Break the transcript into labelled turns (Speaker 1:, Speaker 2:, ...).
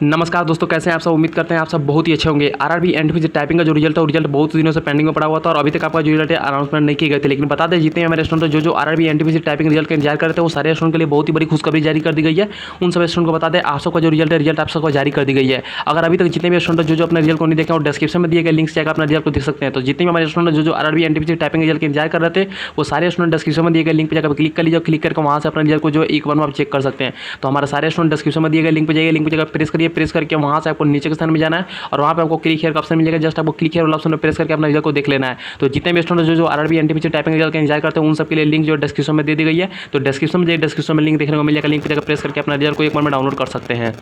Speaker 1: नमस्कार दोस्तों, कैसे हैं आप सब। उम्मीद करते हैं आप सब बहुत ही अच्छे होंगे। आरआरबी एनटीपीसी टाइपिंग का जो रिजल्ट है वो रिजल्ट बहुत दिनों से पेंडिंग में पड़ा हुआ था और अभी तक आपका जो रिजल्ट है अनाउंसमेंट नहीं किए गए थे। लेकिन बता दें, जितने हमारे स्टूडेंट जो आरआरबी एनटीपीसी टाइपिंग रिजल्ट का इंतजार कर रहे थे वो सारे स्टूडेंट के लिए बहुत ही बड़ी खुशखबरी जारी कर दी गई है। उन सभी स्टूडेंट को बता दें, आप सबका जो रिजल्ट है रिजल्ट आप सबको जारी कर दी गई है। अगर अभी तक जितने भी स्टूडेंट जो अपने रिजल्ट को नहीं देखे और डिस्क्रिप्शन में दिए गए लिंक से जाकर अपना रिजल्ट को देख सकते हैं। तो जितने भी हमारे स्टूडेंट जो आरआरबी एनटीपीसी टाइपिंग रिजल्ट का इंतजार कर रहे थे वो सारे स्टूडेंट डिस्क्रिप्शन में दिए गए लिंक पर जाकर क्लिक कर लीजिए। क्लिक करके वहाँ से अपने रिजल्ट को जो एक बार में आप चेक कर सकते हैं। तो हमारे सारे स्टूडेंट डिस्क्रिप्शन में दिए गए लिंक पर जाइए, लिंक पर जाकर प्रेस करिए। प्रेस करके वहाँ से आपको नीचे के स्थान में जाना है और वहाँ पे आपको क्लिक हियर का ऑप्शन मिलेगा। जस्ट आपको क्लिक हियर वाला ऑप्शन प्रेस करके अपना रिजल्ट को देख लेना है। तो जितने भी स्टूडेंट जो आरआरबी एनटीपीसी टाइपिंग रिजल्ट का इंतजार करते हैं उन सबके लिए लिंक जो डिस्क्रिप्शन में दे दी गई है। तो डिस्क्रिप्शन में लिंक देखने को मिल जाएगा। लिंक पर जाकर प्रेस करके अपना रिजल्ट को एक बार में डाउनलोड कर सकते हैं।